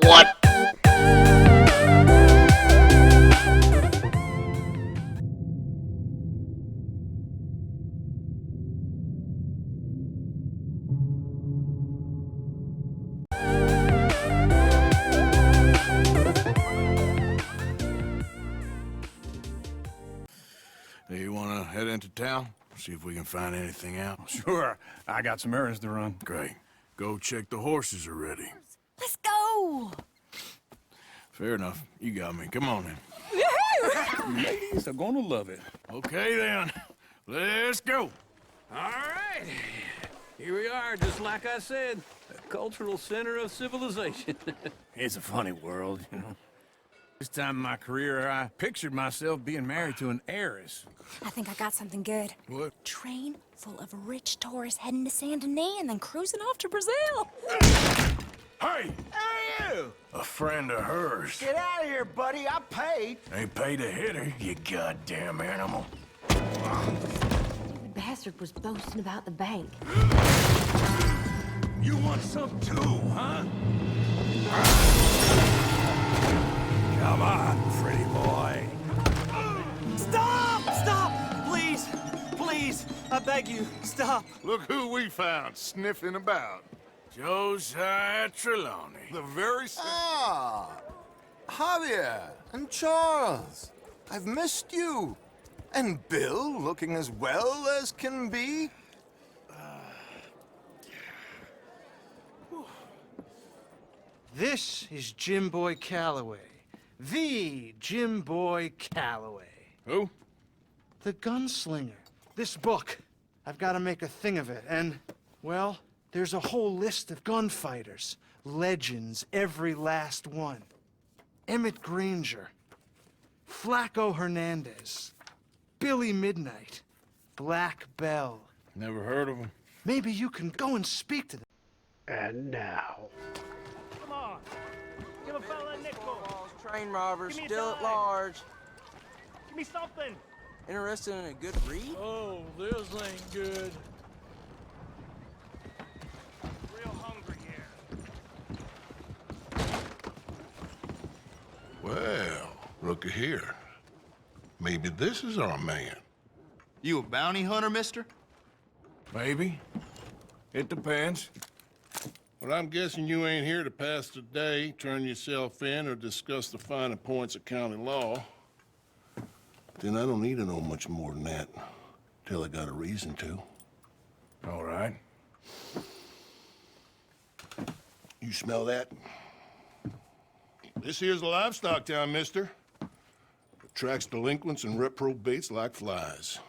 What? Hey, you wanna head into town? See if we can find anything out? Sure. I got some errands to run. Great. Go check the horses are ready. Let's go! Fair enough. You got me. Come on then. Ladies are gonna love it. Okay then. Let's go. All right. Here we are, just like I said. The cultural center of civilization. It's a funny world, you know. This time in my career, I pictured myself being married to an heiress. I think I got something good. What? Train full of rich tourists heading to Saint Denis and then cruising off to Brazil. Hey! Hey, you! A friend of hers. Get out of here, buddy. I paid. Ain't paid to hit her, you goddamn animal. The bastard was boasting about the bank. You want some too, huh? Come on, pretty boy. Stop! Stop! Please! Please! I beg you, stop! Look who we found sniffing about. Josiah Trelawney. The very Ah! Javier and Charles. I've missed you. And Bill looking as well as can be. This is Jim Boy Calloway. The Jim Boy Calloway. Who? The gunslinger. This book. I've got to make a thing of it, and, well, there's a whole list of gunfighters. Legends, every last one. Emmett Granger. Flaco Hernandez. Billy Midnight. Black Bell. Never heard of him. Maybe you can go and speak to them. And now, Come on. Give a fella a nickel. Train robbers, Give me a still at dime. large. Give me something. Interested in a good read? Oh, this ain't good. Real hungry here. Well, looky here. Maybe this is our man. You a bounty hunter, mister? Maybe. It depends. Well, I'm guessing you ain't here to pass the day, turn yourself in, or discuss the finer points of county law. Then I don't need to know much more than that, till I got a reason to. All right. You smell that? This here's a livestock town, mister. Attracts delinquents and reprobates like flies.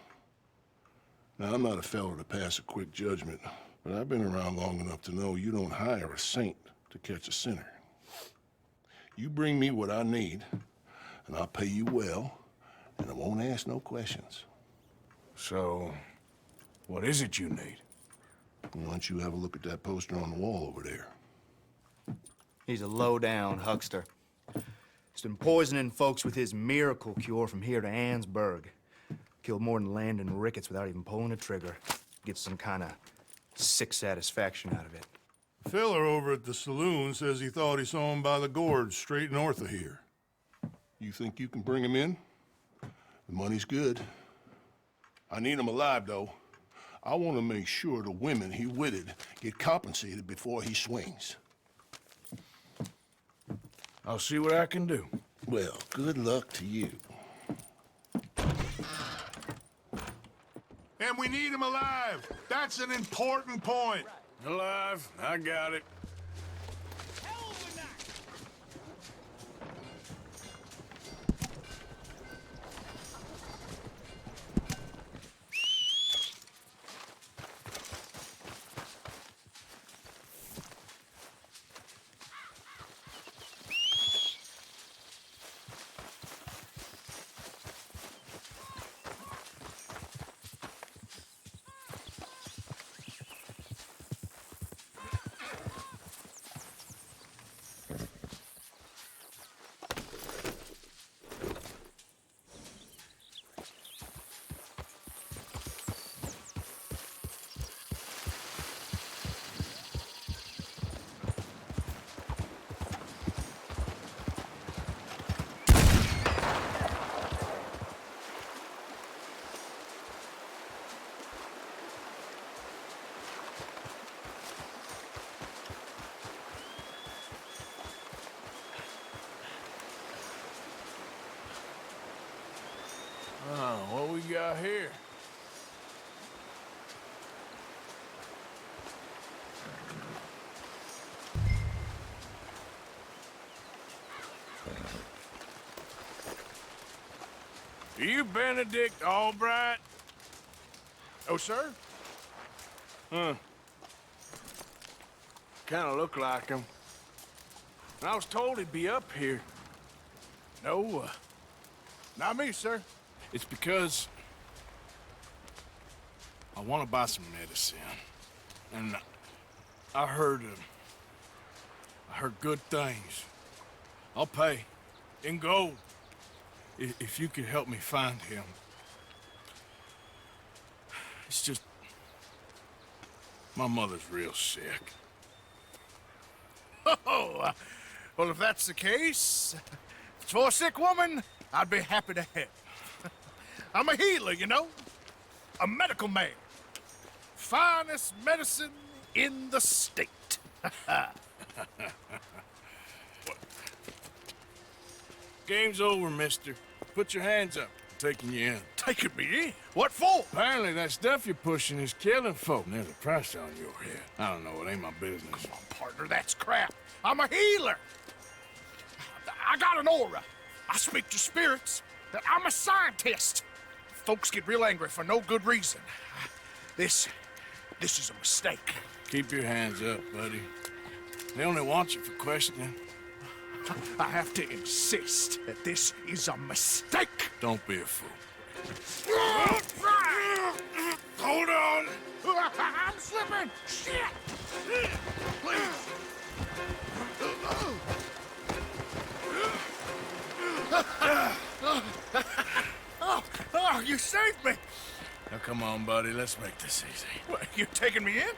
Now, I'm not a fellow to pass a quick judgment, but I've been around long enough to know you don't hire a saint to catch a sinner. You bring me what I need, and I'll pay you well, and I won't ask no questions. So, what is it you need? Why don't you have a look at that poster on the wall over there? He's a low-down huckster. He's been poisoning folks with his miracle cure from here to Annesburg. Killed more than Landon Ricketts without even pulling a trigger. Gets some kind of sick satisfaction out of it. Feller over at the saloon says he thought he saw him by the gorge straight north of here. You think you can bring him in? The money's good. I need him alive, though. I want to make sure the women he witted get compensated before he swings. I'll see what I can do. Well, good luck to you. And we need him alive. That's an important point. Alive. I got it. what we got here? Are you Benedict Albright? Oh, sir? Huh. Kind of look like him. And I was told he'd be up here. No, not me, sir. It's because I want to buy some medicine. And I heard good things. I'll pay in gold if you could help me find him. It's just my mother's real sick. Oh, well, if that's the case, if it's for a sick woman, I'd be happy to help. I'm a healer, you know? A medical man. Finest medicine in the state. Game's over, mister. Put your hands up. I'm taking you in. Taking me in? What for? Apparently that stuff you're pushing is killing folk. And there's a price on your head. I don't know, it ain't my business. Come on, partner, that's crap. I'm a healer. I got an aura. I speak to spirits. I'm a scientist. Folks get real angry for no good reason. This is a mistake. Keep your hands up, buddy. They only want you for questioning. I have to insist that this is a mistake. Don't be a fool. Hold on. I'm slipping. Shit. Please. Oh, you saved me. Now come on, buddy, let's make this easy. What, you taking me in?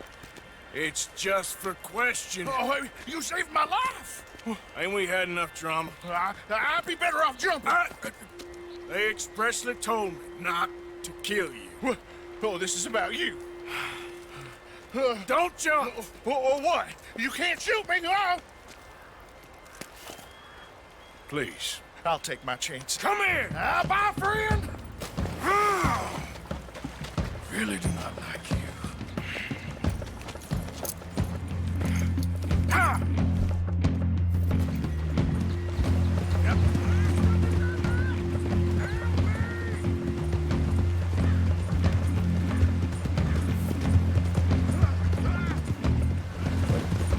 It's just for questioning. Oh, you saved my life. Ain't we had enough drama? I'd be better off jumping. They expressly told me not to kill you. Oh, this is about you. Don't jump! Or what? You can't shoot me. Oh. Please. I'll take my chance. Come here! Bye, friend. Really do not like you.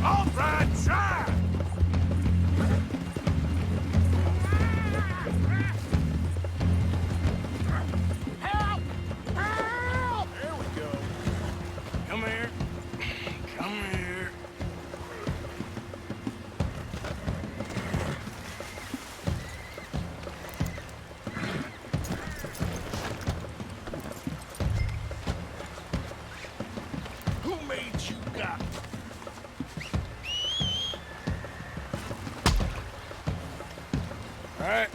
All right, try. Help! Help! There we go. Come here. Come here. Who made you got? All right.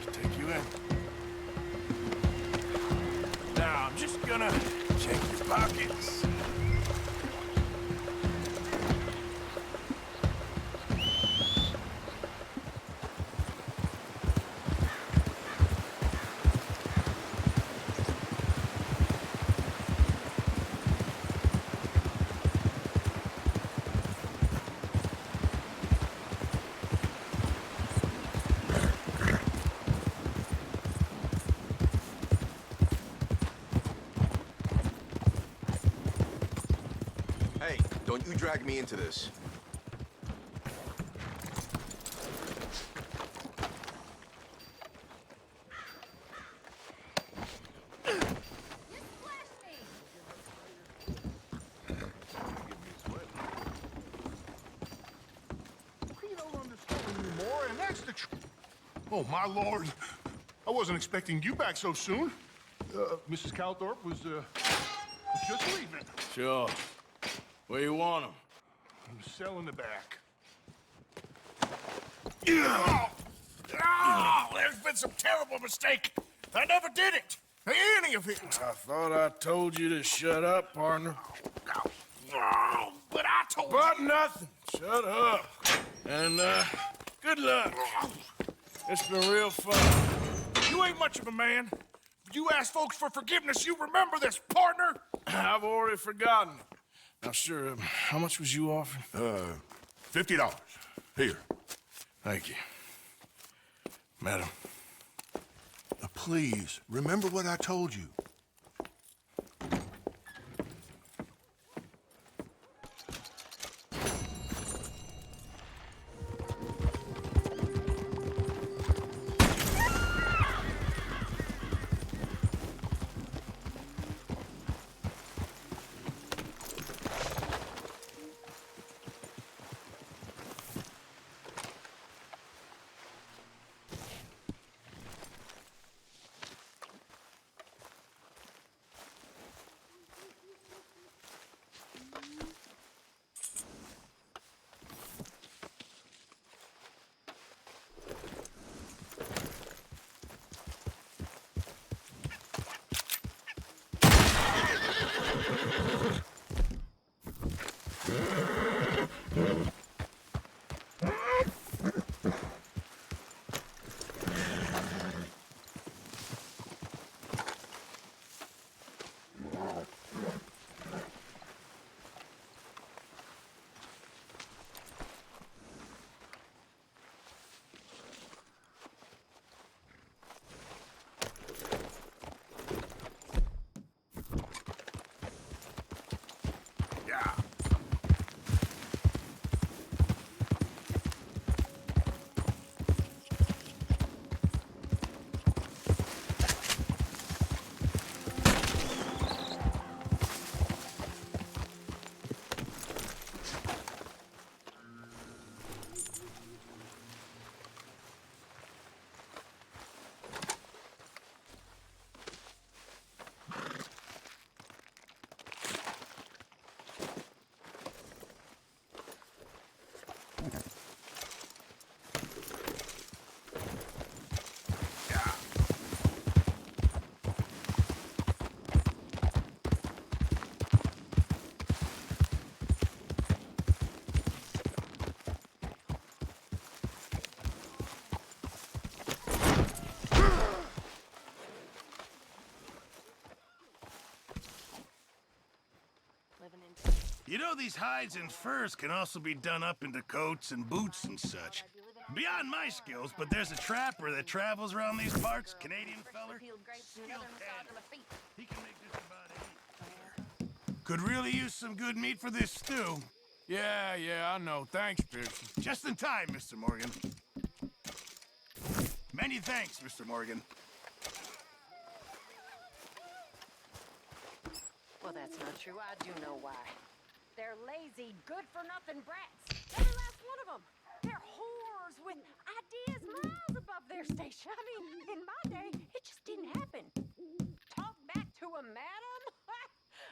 Let's take you in. Now, I'm just gonna check your pockets. Hey, don't you drag me into this. Oh, my lord. I wasn't expecting you back so soon. Mrs. Calthorpe was just leaving. Sure. Where you want them? I'm selling the back. Oh, there's been some terrible mistake. I never did it. Any of it. I thought I told you to shut up, partner. Oh, but I told But you. nothing. Shut up. And, good luck. It's been real fun. You ain't much of a man. you ask folks for forgiveness, you remember this, partner? I've already forgotten. Now, sure, how much was you offering? $50. Here. Thank you. Madam. Please, remember what I told you. You know, these hides and furs can also be done up into coats and boots and such. Beyond my skills, but there's a trapper that travels around these parts, Canadian feller. Skilled hand. He can make just about anything. Could really use some good meat for this stew. Yeah, I know. Thanks, Pearson. Just in time, Mr. Morgan. Many thanks, Mr. Morgan. Well, that's not true. I do know why. They're lazy, good-for-nothing brats. Every last one of them. They're whores with ideas miles above their station. I mean, in my day, it just didn't happen. Talk back to a madam?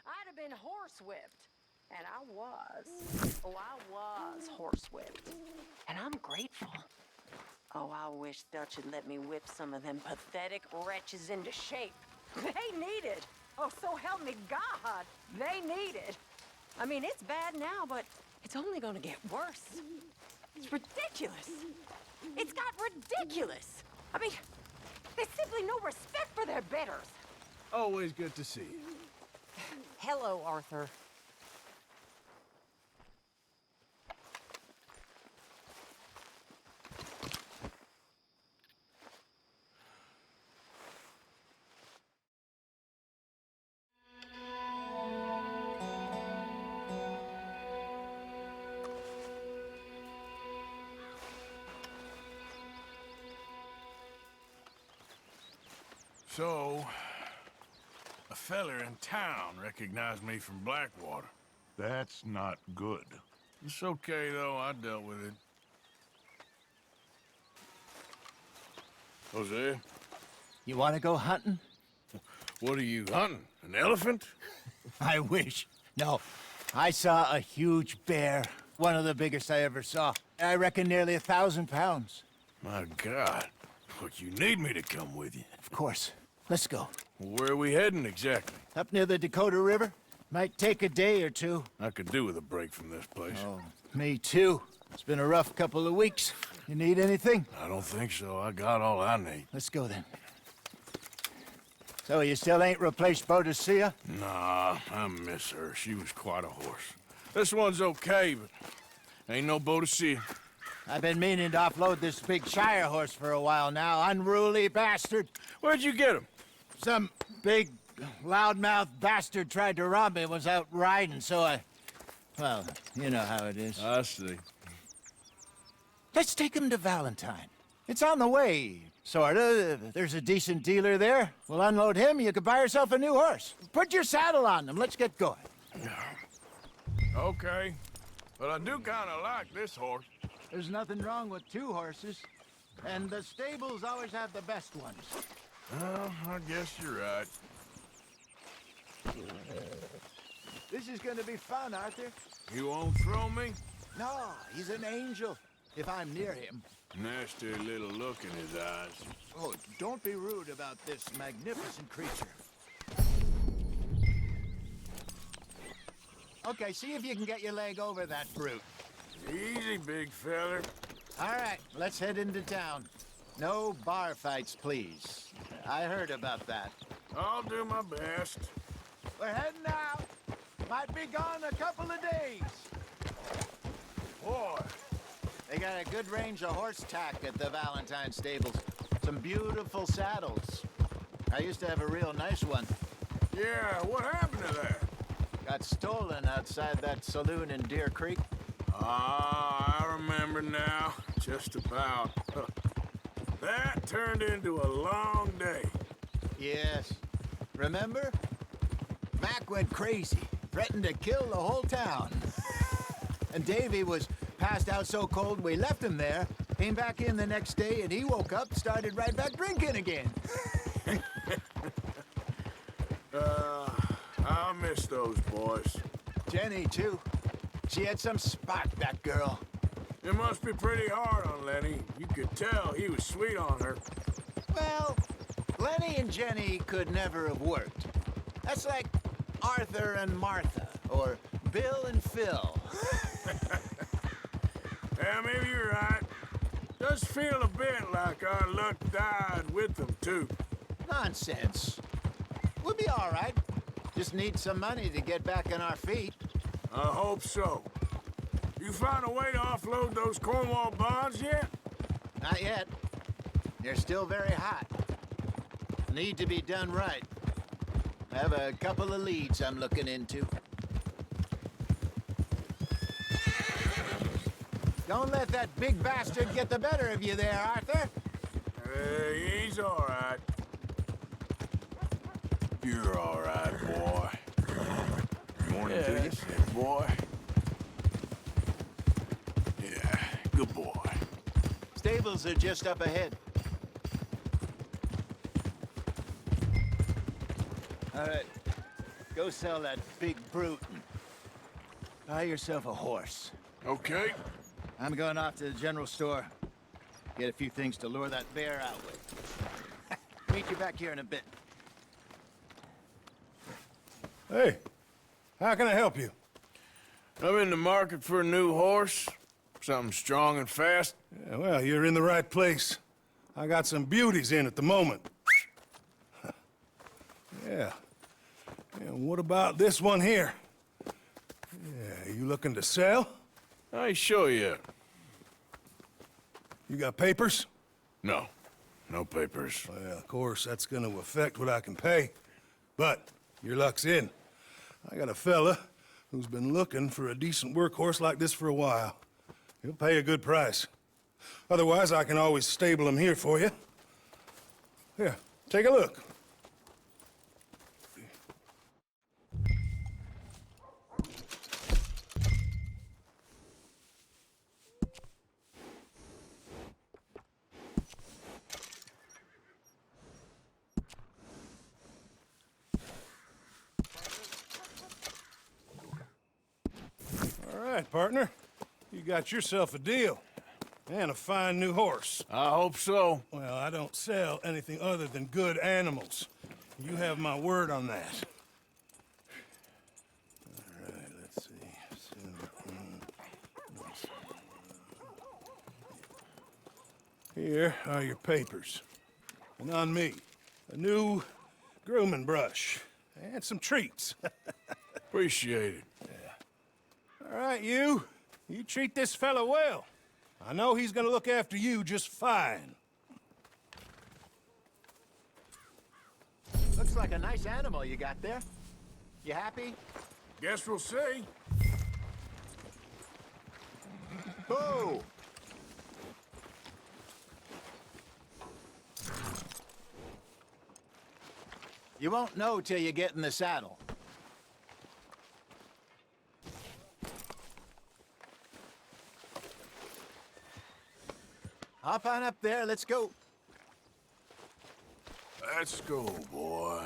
I'd have been horsewhipped. And I was. Oh, I was horsewhipped. And I'm grateful. Oh, I wish Dutch had let me whip some of them pathetic wretches into shape. They need it. Oh, so help me God, they need it. I mean, it's bad now, but it's only gonna get worse. It's ridiculous. It's got ridiculous. I mean, there's simply no respect for their betters. Always good to see you. Hello, Arthur. So, a feller in town recognized me from Blackwater. That's not good. It's okay, though. I dealt with it. Hosea, You want to go hunting? what are you hunting? An elephant? I wish. No, I saw a huge bear. One of the biggest I ever saw. I reckon nearly 1,000 pounds. My God. Look, you need me to come with you. Of course. Let's go. Where are we heading exactly? Up near the Dakota River. Might take a day or two. I could do with a break from this place. Oh, me too. It's been a rough couple of weeks. You need anything? I don't think so. I got all I need. Let's go then. So you still ain't replaced Boadicea? Nah, I miss her. She was quite a horse. This one's okay, but ain't no Boadicea. I've been meaning to offload this big Shire horse for a while now. Unruly bastard. Where'd you get him? Some big, loudmouth bastard tried to rob me and was out riding, so I... Well, you know how it is. I see. Let's take him to Valentine. It's on the way, sorta. There's a decent dealer there. We'll unload him, you could buy yourself a new horse. Put your saddle on him, let's get going. Okay, but I do kind of like this horse. There's nothing wrong with two horses, and the stables always have the best ones. Well, I guess you're right. This is gonna be fun, Arthur. You won't throw me? No, he's an angel, if I'm near him. Nasty little look in his eyes. Oh, don't be rude about this magnificent creature. Okay, see if you can get your leg over that brute. Easy, big feller. All right, let's head into town. No bar fights, please. I heard about that. I'll do my best. We're heading out. Might be gone a couple of days. Boy. They got a good range of horse tack at the Valentine stables. Some beautiful saddles. I used to have a real nice one. Yeah, what happened to that? Got stolen outside that saloon in Deer Creek. Ah, I remember now. Just about. That turned into a long day. Yes. Remember? Mac went crazy, threatened to kill the whole town. And Davy was passed out so cold we left him there, came back in the next day, and he woke up, started right back drinking again. I miss those boys. Jenny, too. She had some spark, that girl. It must be pretty hard on Lenny. You could tell he was sweet on her. Well, Lenny and Jenny could never have worked. That's like Arthur and Martha, or Bill and Phil. Yeah, maybe you're right. Does feel a bit like our luck died with them, too. Nonsense. We'll be all right. Just need some money to get back on our feet. I hope so. You found a way to offload those Cornwall bonds yet? Not yet. They're still very hot. Need to be done right. I have a couple of leads I'm looking into. Don't let that big bastard get the better of you there, Arthur. He's all right. You're all right, boy. Morning to you. Boy. Yeah, good boy. Stables are just up ahead. All right, go sell that big brute and buy yourself a horse. Okay. I'm going off to the general store. Get a few things to lure that bear out with. Meet you back here in a bit. Hey, how can I help you? I'm in the market for a new horse. Something strong and fast. Yeah, well, you're in the right place. I got some beauties in at the moment. Yeah. And what about this one here? Yeah, you looking to sell? I show you. You got papers? No. No papers. Well, of course, that's gonna affect what I can pay. But your luck's in. I got a fella who's been looking for a decent workhorse like this for a while. He'll pay a good price. Otherwise, I can always stable him here for you. Here, take a look. All right, partner. You got yourself a deal. And a fine new horse. I hope so. Well, I don't sell anything other than good animals. You have my word on that. All right, let's see. Here are your papers. And on me, a new grooming brush, and some treats. Appreciate it. All right, you treat this fella well. I know he's gonna look after you just fine. Looks like a nice animal you got there. You happy? Guess we'll see. Boo! You won't know till you get in the saddle. Hop on up there, let's go. Let's go, boy.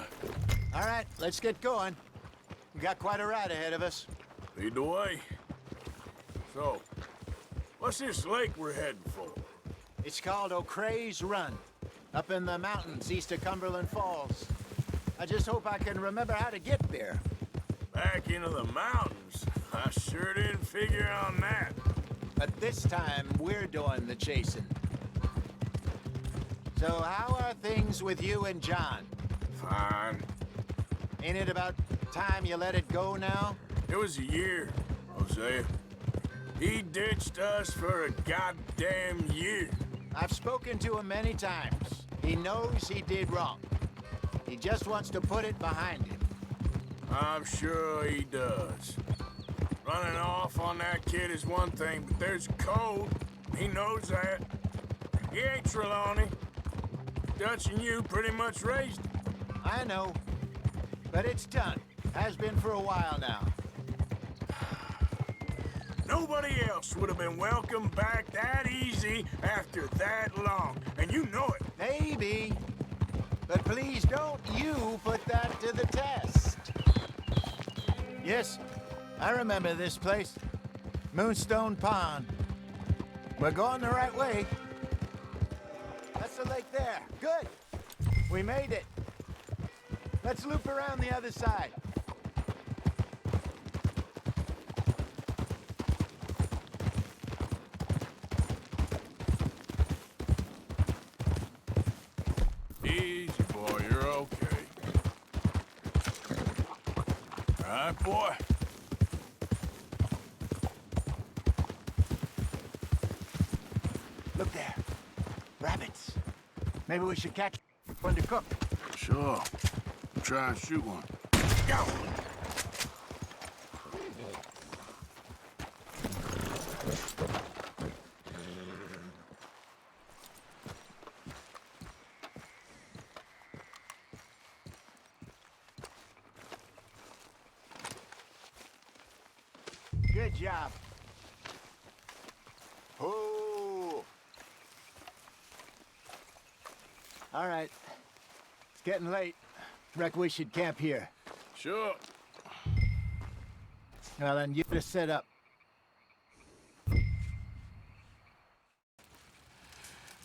All right, let's get going. We got quite a ride ahead of us. Lead the way. So, what's this lake we're heading for? It's called O'Creagh's Run, up in the mountains east of Cumberland Falls. I just hope I can remember how to get there. Back into the mountains? I sure didn't figure on that. But this time, we're doing the chasing. So how are things with you and John? Fine. Ain't it about time you let it go now? It was a year, Hosea. He ditched us for a goddamn year. I've spoken to him many times. He knows he did wrong. He just wants to put it behind him. I'm sure he does. Running off on that kid is one thing, but there's a code. He knows that. He ain't Trelawney. Dutch and you pretty much raised him. I know. But it's done. Has been for a while now. Nobody else would have been welcomed back that easy after that long. And you know it. Maybe. But please don't you put that to the test. Yes, I remember this place. Moonstone Pond. We're going the right way. That's the lake there. Good. We made it. Let's loop around the other side. Easy, boy. You're okay. All right, boy. Look there. Rabbits. Maybe we should catch one to cook. Sure. Try and shoot one. Go! Good job. Oh. All right. It's getting late. Reckon we should camp here. Sure. Well, then you just set up.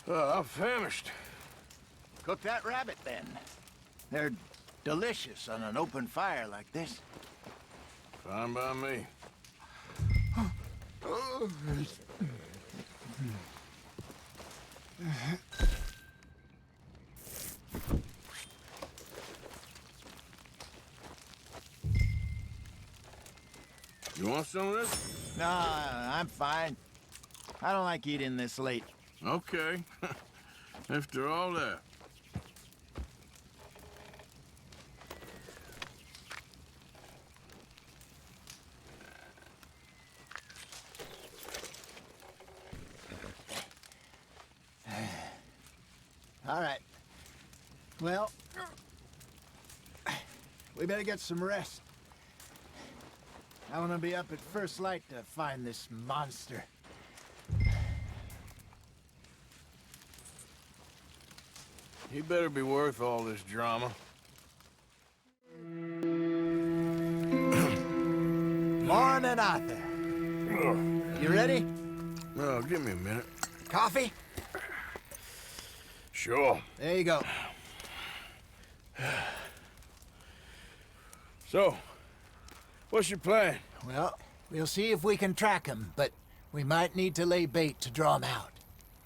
I'm famished. Cook that rabbit, then. They're delicious on an open fire like this. Fine by me. You want some of this? Nah, I'm fine. I don't like eating this late. Okay. After all that. All right. Well, we better get some rest. I want to be up at first light to find this monster. He better be worth all this drama. Morning, Arthur. You ready? No, give me a minute. Coffee? Sure. There you go. So, what's your plan? Well, we'll see if we can track him, but we might need to lay bait to draw him out.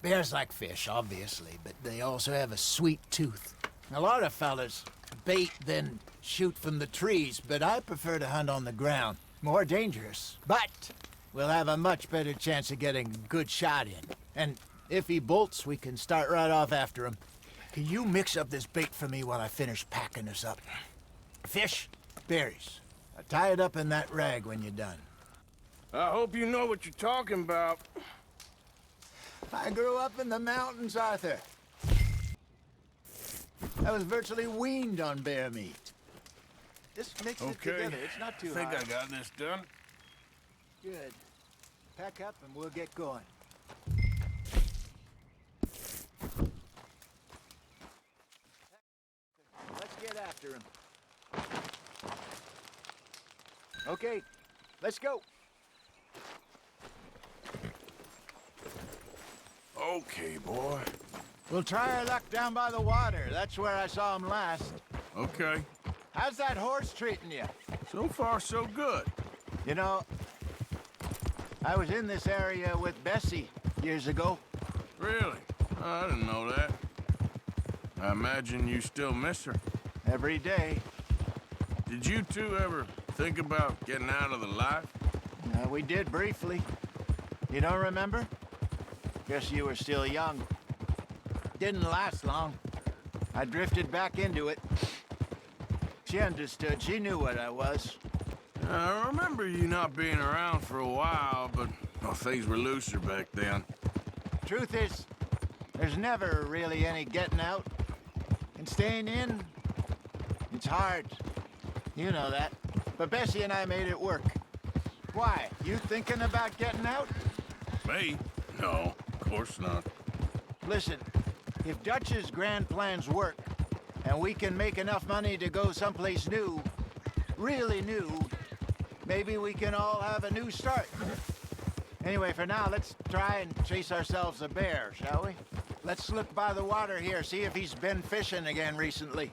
Bears like fish, obviously, but they also have a sweet tooth. A lot of fellas bait than shoot from the trees, but I prefer to hunt on the ground. More dangerous, but we'll have a much better chance of getting a good shot in. And if he bolts, we can start right off after him. Can you mix up this bait for me while I finish packing this up? Fish, berries. Tie it up in that rag when you're done. I hope you know what you're talking about. I grew up in the mountains, Arthur. I was virtually weaned on bear meat. Just mix it together. It's not too hard. I think I got this done. Good. Pack up and we'll get going. Let's get after him. Okay, let's go. Okay, boy. We'll try our luck down by the water. That's where I saw him last. Okay. How's that horse treating you? So far, so good. You know, I was in this area with Bessie years ago. Really? I didn't know that. I imagine you still miss her. Every day. Did you two ever think about getting out of the life? We did briefly. You don't remember? Guess you were still young. Didn't last long. I drifted back into it. She understood. She knew what I was. I remember you not being around for a while, but well, things were looser back then. Truth is, there's never really any getting out. And staying in, it's hard. You know that. But Bessie and I made it work. Why? You thinking about getting out? Me? No, of course not. Listen, if Dutch's grand plans work, and we can make enough money to go someplace new, really new, maybe we can all have a new start. Anyway, for now, let's try and chase ourselves a bear, shall we? Let's look by the water here, see if he's been fishing again recently.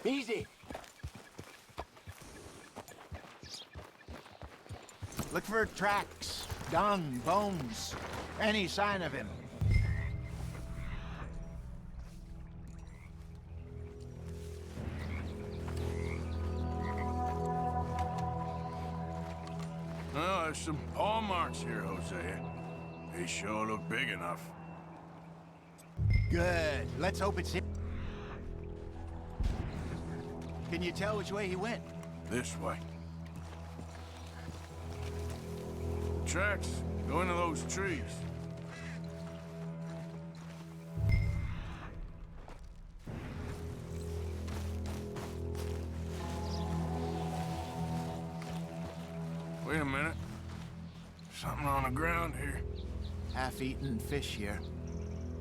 Easy. Look for tracks, dung, bones, any sign of him. Well, there's some paw marks here, Hosea. They sure look big enough. Good. Let's hope it's him. Can you tell which way he went? This way. The tracks go into those trees. Wait a minute. Something on the ground here. Half-eaten fish here.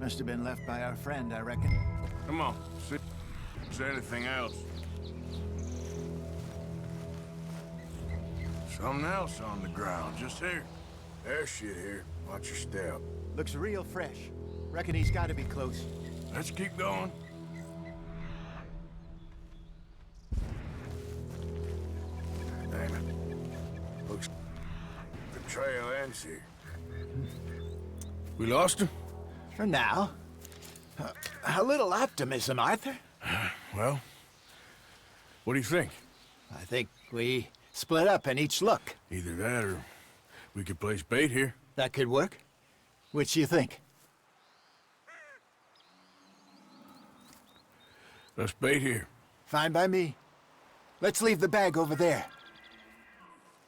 Must have been left by our friend, I reckon. Come on, see if there's anything else. Something else on the ground, just here. There's shit here. Watch your step. Looks real fresh. Reckon he's got to be close. Let's keep going. Damn it. Looks the trail ends here. We lost him? For now. A little optimism, Arthur. Well, what do you think? I think we split up and each look. Either that or we could place bait here. That could work. Which you think? Let's bait here. Fine by me. Let's leave the bag over there.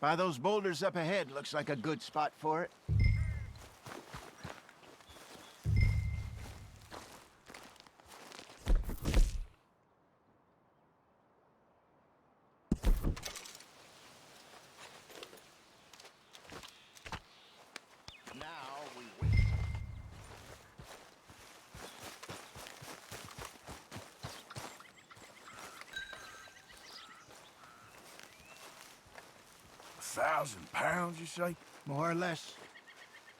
By those boulders up ahead, looks like a good spot for it. £1,000, you say? More or less.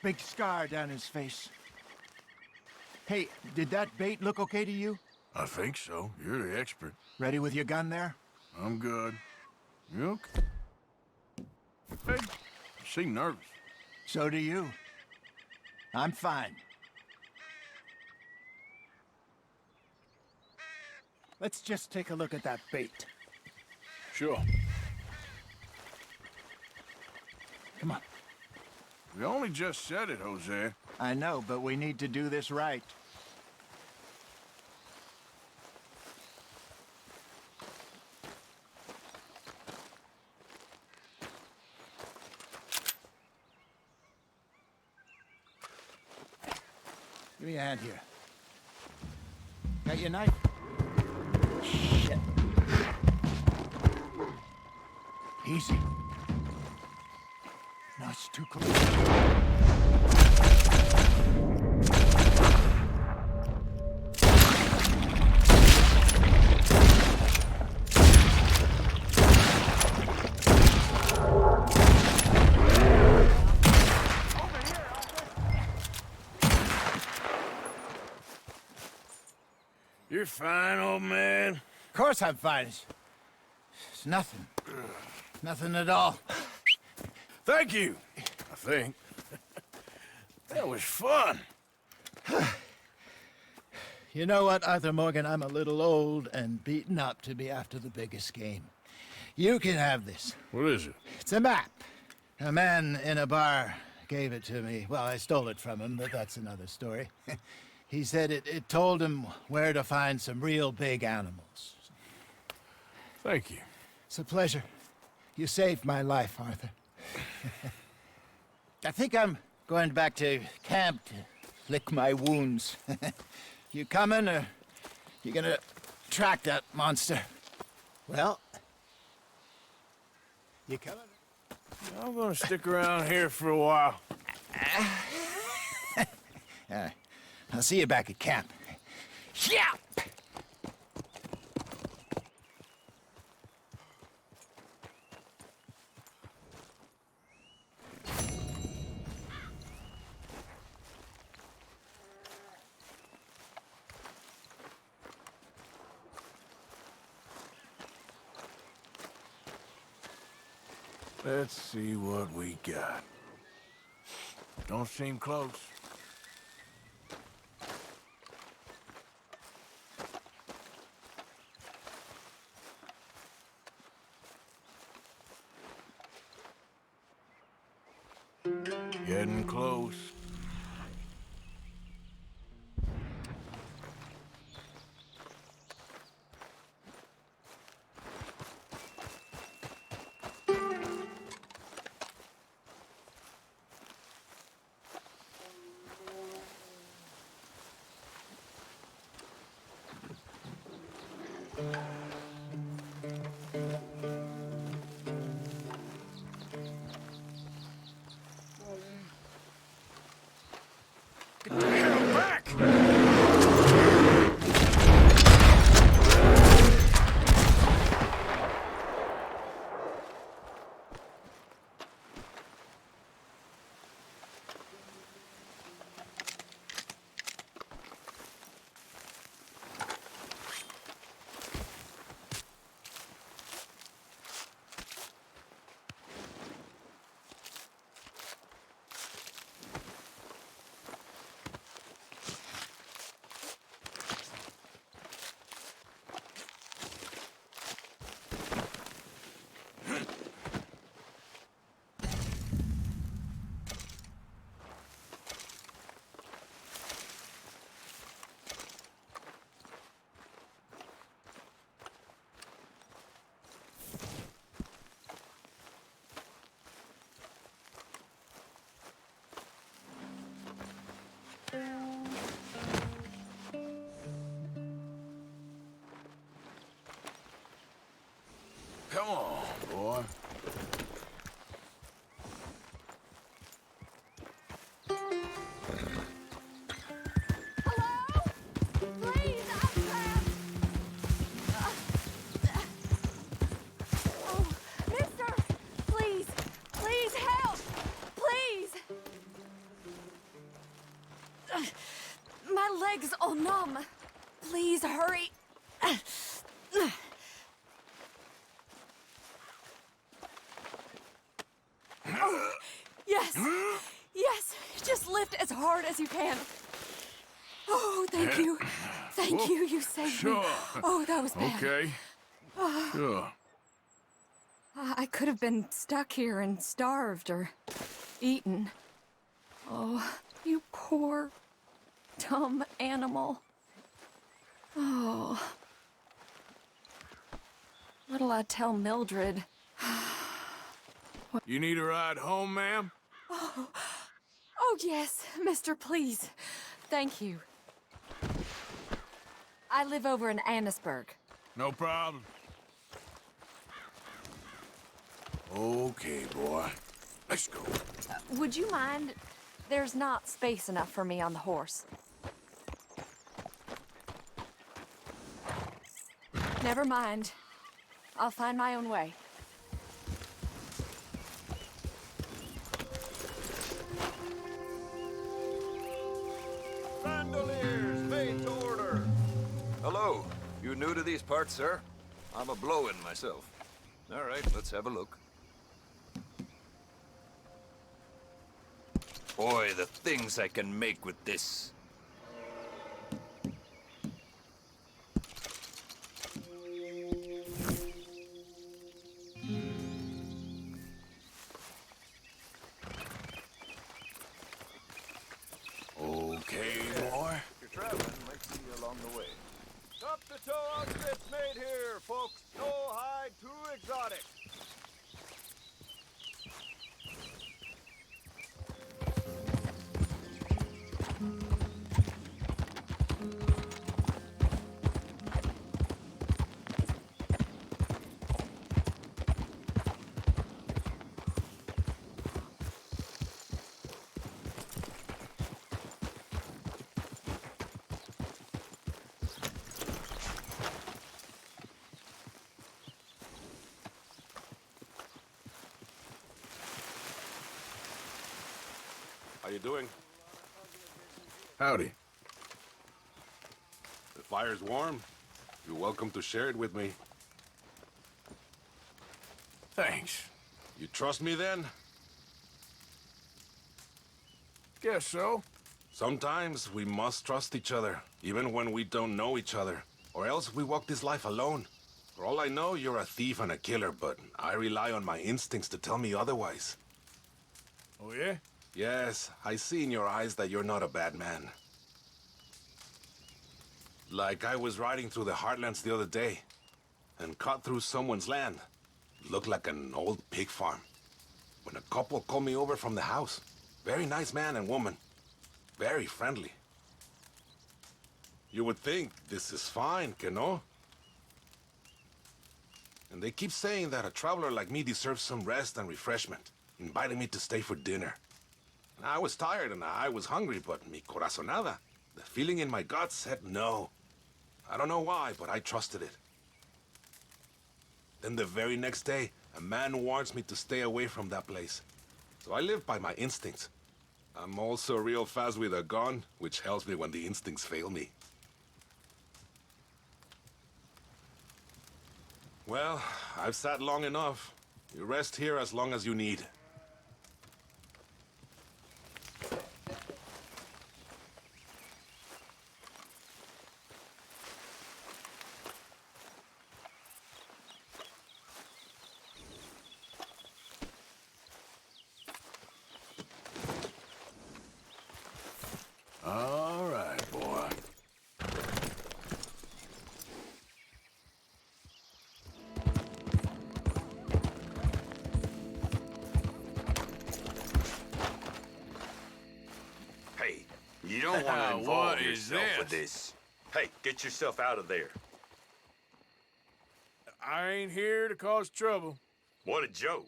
Big scar down his face. Hey, did that bait look okay to you? I think so. You're the expert. Ready with your gun there? I'm good. You okay? Hey, you seem nervous. So do you. I'm fine. Let's just take a look at that bait. Sure. Come on. We only just said it, Hosea. I know, but we need to do this right. Give me a hand here. Got your knife? Shit. Easy. No, it's too close. You're fine, old man. Of course I'm fine. It's nothing. Nothing at all. Thank you, I think. That was fun. You know what, Arthur Morgan? I'm a little old and beaten up to be after the biggest game. You can have this. What is it? It's a map. A man in a bar gave it to me. Well, I stole it from him, but that's another story. He said it told him where to find some real big animals. Thank you. It's a pleasure. You saved my life, Arthur. I think I'm going back to camp to lick my wounds. You coming, or you gonna track that monster? Well, you coming? I'm gonna stick around here for a while. All right. I'll see you back at camp. Yeah! Let's see what we got. Don't seem close. Getting close. Come on, boy. Hello? Please, I'm trapped. Oh, mister, please, please help. Please. My leg's all numb. Please hurry. Oh, yes. Yes. Just lift as hard as you can. Oh, thank you. Thank Whoa. you. You saved me. Sure. Oh, that was bad. Okay. Sure. I could have been stuck here and starved or eaten. Oh, you poor, dumb animal. Oh. What'll I tell Mildred? You need a ride home, ma'am? Oh, yes, mister, please. Thank you. I live over in Annisburg. No problem. Okay, boy. Let's go. Would you mind? There's not space enough for me on the horse. Never mind. I'll find my own way. Bandoliers, made to order. Hello. You new to these parts, sir? I'm a blow-in myself. All right, let's have a look. Boy, the things I can make with this. Okay, boy. If you're traveling, might see you along the way. Top-to-toe outfits made here, folks. No hide too exotic. How you doing? Howdy. The fire's warm. You're welcome to share it with me. Thanks. You trust me then? Guess so. Sometimes we must trust each other, even when we don't know each other. Or else we walk this life alone. For all I know, you're a thief and a killer, but I rely on my instincts to tell me otherwise. Oh, yeah? Yes, I see in your eyes that you're not a bad man. Like I was riding through the Heartlands the other day, and cut through someone's land. Looked like an old pig farm. When a couple called me over from the house. Very nice man and woman. Very friendly. You would think this is fine, que no? And they keep saying that a traveler like me deserves some rest and refreshment, inviting me to stay for dinner. I was tired and I was hungry, but mi corazonada, the feeling in my guts said no. I don't know why, but I trusted it. Then the very next day, a man warns me to stay away from that place. So I live by my instincts. I'm also real fast with a gun, which helps me when the instincts fail me. Well, I've sat long enough. You rest here as long as you need. All right, boy. Hey, you don't want to involve What is yourself with this? this. Hey, get yourself out of there. I ain't here to cause trouble. What a joke.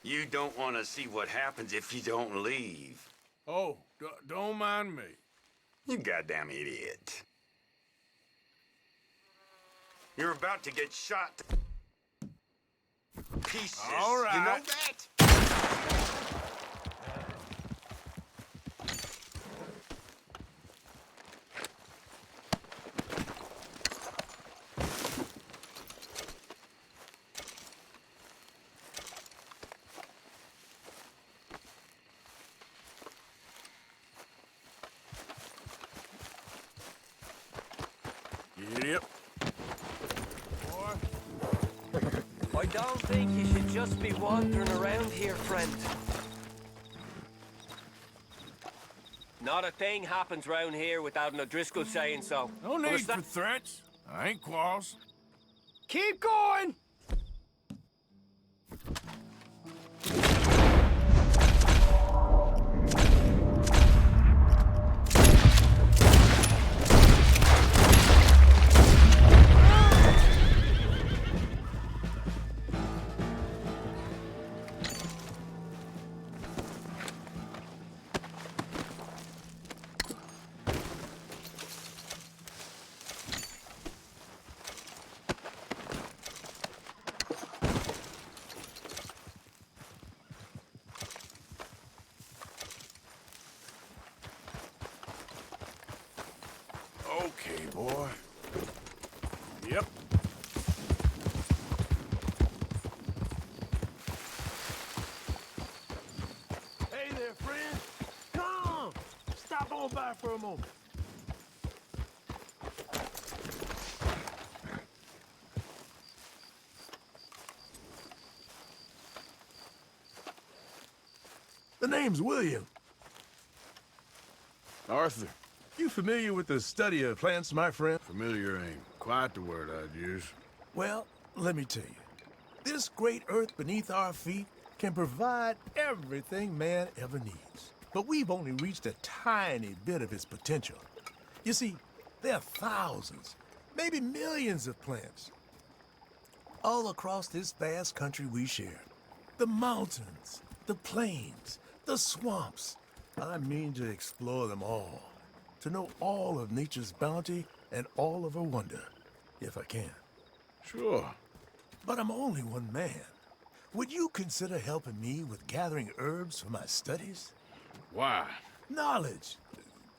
You don't want to see what happens if you don't leave. Oh, don't mind me. You goddamn idiot. You're about to get shot to pieces. All right. You know that? don't think you should just be wandering around here, friend. Not a thing happens round here without an O'Driscoll saying so. No need for threats. I ain't quarrels. Keep going! Okay, boy. Yep. Hey there, friend. Come! Stop on by for a moment. The name's William. Arthur. You familiar with the study of plants, my friend? Familiar ain't quite the word I'd use. Well, let me tell you. This great earth beneath our feet can provide everything man ever needs. But we've only reached a tiny bit of its potential. You see, there are thousands, maybe millions of plants all across this vast country we share. The mountains, the plains, the swamps. I mean to explore them all. To know all of nature's bounty and all of her wonder, if I can. Sure. But I'm only one man. Would you consider helping me with gathering herbs for my studies? Why? Knowledge,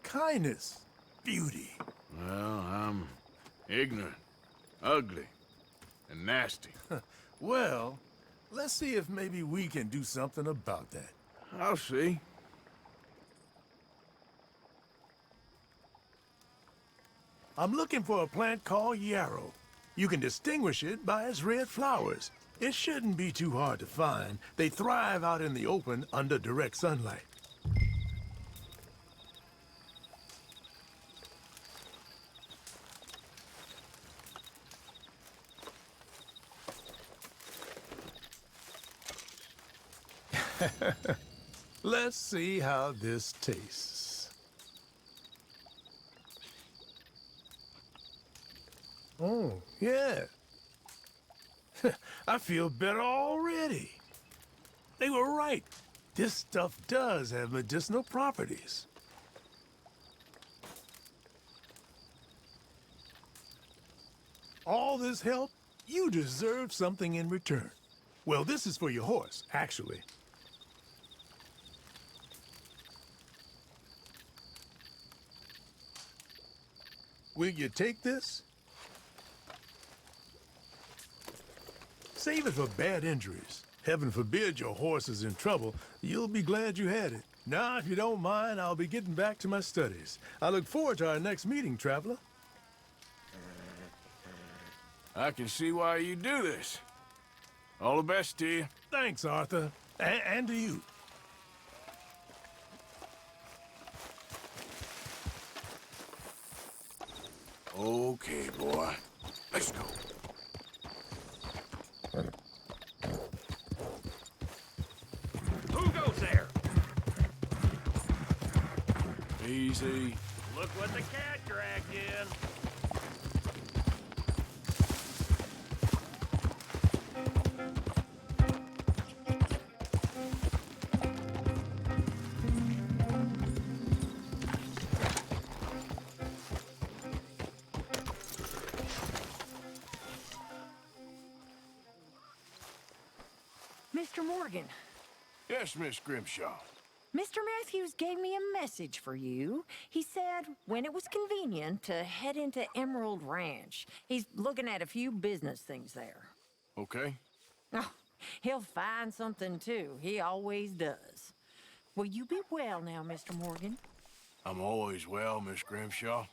kindness, beauty. Well, I'm ignorant, ugly, and nasty. Well, let's see if maybe we can do something about that. I'll see. I'm looking for a plant called yarrow. You can distinguish it by its red flowers. It shouldn't be too hard to find. They thrive out in the open under direct sunlight. Let's see how this tastes. Oh, yeah. I feel better already. They were right. This stuff does have medicinal properties. All this help, you deserve something in return. Well, this is for your horse, actually. Will you take this? Save it for bad injuries. Heaven forbid your horse is in trouble. You'll be glad you had it. Now, if you don't mind, I'll be getting back to my studies. I look forward to our next meeting, traveler. I can see why you do this. All the best to you. Thanks, Arthur. And to you. Okay, boy. Let's go. Who goes there? Easy. Look what the cat dragged in. Mr. Morgan, Yes, Miss Grimshaw. Mr. Matthews gave me a message for you. He said when it was convenient to head into Emerald Ranch. He's looking at a few business things there. Okay. Oh, he'll find something too. He always does. Will you be well now, Mr. Morgan? I'm always well, Miss Grimshaw.